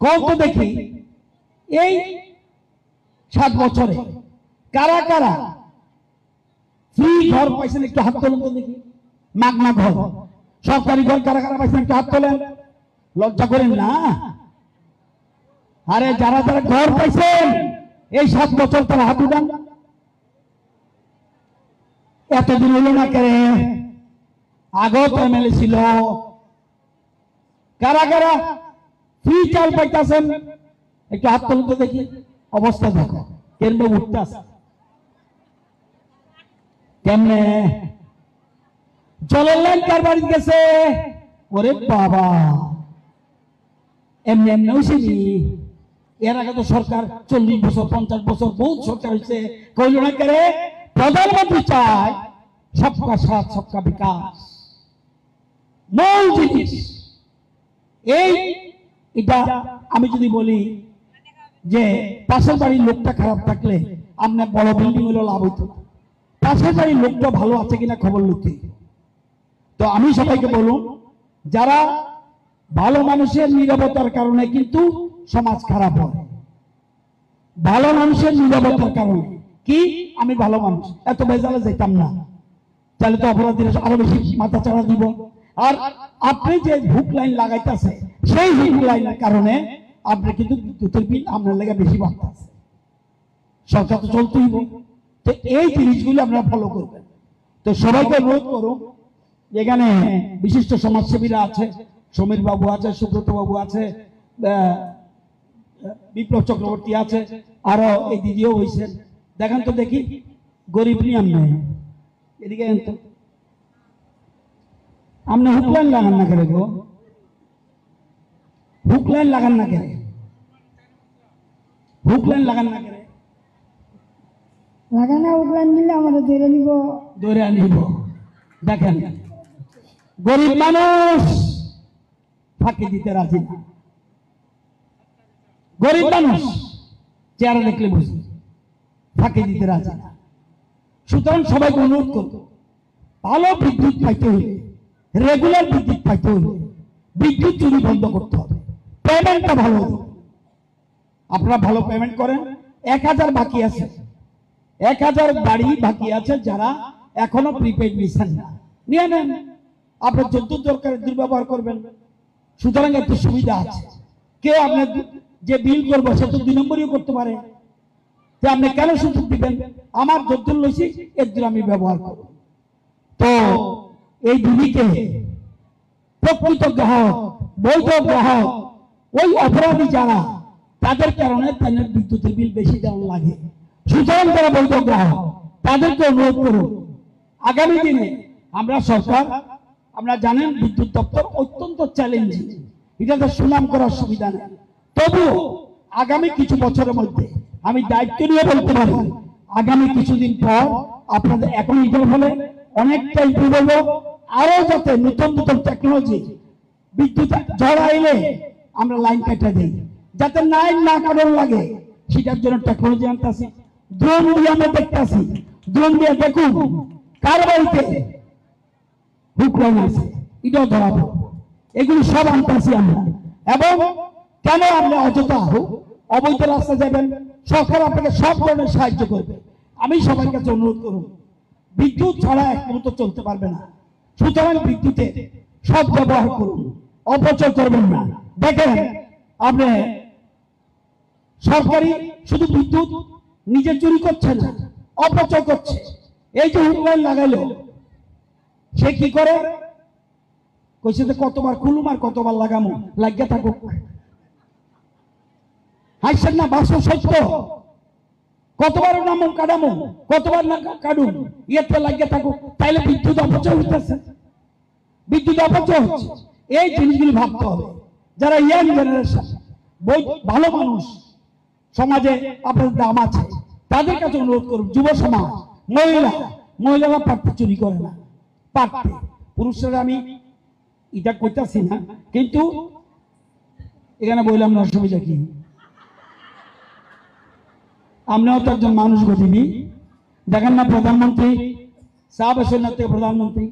কত দেখি এই 7 বছরে কারা কারা ফ্রি ঘর পাইছেন? একটু হাত তোলেন তো দেখি। মাগনা ঘর, সরকারি ঘর কারা কারা পাইছেন? একটু হাত তোলেন। লজ্জা করেন না? আরে যারা যারা ঘর পাইছেন এই 7 বছর তারা হাত উঠান। এতদিন হলো না কেন? আগত এমএলএ ছিল। কারা কারা ফ্রি চাল পাইতেছেন? একটু হাত তোলেন তো দেখি। অবস্থা দেখো কেমনে উঠতেছে, কেমনে জলের লাইন কার বাড়ি গেছে? ওরে বাবা, এমনি এমনি হয়েছে। এর আগে তো সরকার 40 বছর 50 বছর বহুত সরকার হয়েছে, কইল না কেন? প্রধানমন্ত্রী চায় সবকা সাথ সবকা বিকাশ, মূল জিনিস এটা। আমি যদি বলি যে পাশের বাড়ির লোকটা খারাপ থাকলে আপনার বড় বিল্ডিং হলো লাভ হইতো, পাশের বাড়ির লোকটা ভালো আছে কিনা খবর নিতে। তো আমি সবাইকে বলুন, যারা ভালো মানুষের নীরবতার কারণে কিন্তু সমাজ খারাপ হয়। ভালো মানুষের নীরবতার কারণে কি আমি ভালো মানুষ, এত বেজালে যেতাম না, তাহলে তো অপরাধীরা আরো বেশি মাথা চাড়া দিব। আর আপনি যে হুক লাইন লাগাইতেছে সেই হুক লাইনের কারণে আপনি কিন্তু বিদ্যুতের বিল আপনার লেগে বেশি বাড়তেছে। সরকার তো চলতেই হবে। তো এই জিনিসগুলো আপনারা ফলো করবেন। তো সবাইকে অনুরোধ করুন, এখানে বিশিষ্ট সমাজসেবীরা আছে, সমীর বাবু আছে, সুব্রত বাবু আছে, বিপ্লব চক্রবর্তী আছে, আরো এই দিদিও হয়েছেন। দেখেন তো দেখি গরিব নিয়ম নেই এদিকে। আপনি হুক লাইন লাগান না করে গো, হুক লাইন লাগান না করে, হুক লাইন লাগান না করে, লাগানা হুক লাইন দিলে আমরা ধরে নিব, ধরে আনিব। দেখেন গরিব মানুষ ফাঁকি দিতে রাজি না। গরিব মানুষ চেহারা দেখলে বুঝি ফাঁকি দিতে রাজি না। সুতরাং সবাইকে অনুরোধ করব, ভালো বিদ্যুৎ পাইতে হলে, রেগুলার বিদ্যুৎ পাইতে হলে বিদ্যুৎ চুরি বন্ধ করতে হবে। পেমেন্টটা ভালো হবে। আপনারা ভালো পেমেন্ট করেন। 1000 বাকি আছে, 1000 বাড়ি বাকি আছে যারা এখনো প্রিপেড নিচ্ছেন না, নিয়ে নেন। আপনার যদ্দূর দরকার দুর্ব্যবহার করবেন। সুতরাং একটু সুবিধা আছে। কেউ আপনার যে বিল করবো সে তো 2 নম্বরই করতে পারে, যে আপনি কেন সুযোগ দিবেন? আমার যদ্দূর লইছি এর আমি ব্যবহার করব। তো এই দিদিকে প্রকৃত গ্রাহক, বৈধ গ্রাহক, ওই অপরাধী যারা, তাদের কারণে তাদের বিদ্যুতের বিল বেশি দেওয়া লাগে। সুতরাং যারা বৈধ গ্রাহক তাদেরকে অনুরোধ করুন, আগামী দিনে আমরা সরকার, আপনারা জানেন বিদ্যুৎ দপ্তর অত্যন্ত চ্যালেঞ্জিং, এটাতে সুনাম করার সুবিধা নেই। তবুও আগামী কিছু বছরের মধ্যে আমি দায়িত্ব নিয়ে বলতে পারি, আগামী কিছুদিন পর আপনাদের এখন এটার ফলে অনেকটা ইম্প্রুভ হলো। আরো যাতে নতুন নতুন টেকনোলজি, বিদ্যুৎ ঝড় আইলে আমরা লাইন কেটে দিই, যাতে লাইন না কাটানো লাগে সেটার জন্য টেকনোলজি আনতেছি। ড্রোন দিয়ে আমরা দেখতেছি, ড্রোন দিয়ে দেখুন কার বাড়িতে হুক লাইন আছে, এটাও ধরা পড়বে। এগুলি সব আনতেছি আমরা। এবং কেন আপনি অযথা অবৈধ রাস্তা যাবেন? সরকার আপনাকে সব ধরনের সাহায্য করবে। আমি সবার কাছে অনুরোধ করুন, বিদ্যুৎ ছাড়া এক মুহূর্ত চলতে পারবে না। সুতরাং বিদ্যুতের সব ব্যবহার করুন, অপচয় করবেন না। দেখেন আপনি সরকারি শুধু বিদ্যুৎ নিজে চুরি করছে না, অপচয় করছে। এই যে হুক লাইন লাগাইলো, সে কি করে? কইছে যে কতবার খুলুম আর কতবার লাগামো, লাগিয়ে থাকুক। হাসছেন না? বাস্তব সত্য। কতবার নামো কাটামো, কতবার না কাটুন, ইয়েতে লাগিয়ে থাকুক। তাইলে বিদ্যুৎ অপচয় হইতেছে, বিদ্যুৎ অপচয় হচ্ছে। এই জিনিসগুলি ভাবতে হবে। যারা ইয়াং জেনারেশন, ভালো মানুষ, সমাজে আপনাদের দাম আছে, তাদের কাছে অনুরোধ করুন। যুব সমাজ, মহিলারা পারতে চুরি করে না, পারতে। পুরুষরা আমি এটা করতেছি না, কিন্তু এখানে বললাম না, অসুবিধা কি? আমরাও তো একজন মানুষ গতিনি। দেখেন না প্রধানমন্ত্রী সাহেব, প্রধানমন্ত্রী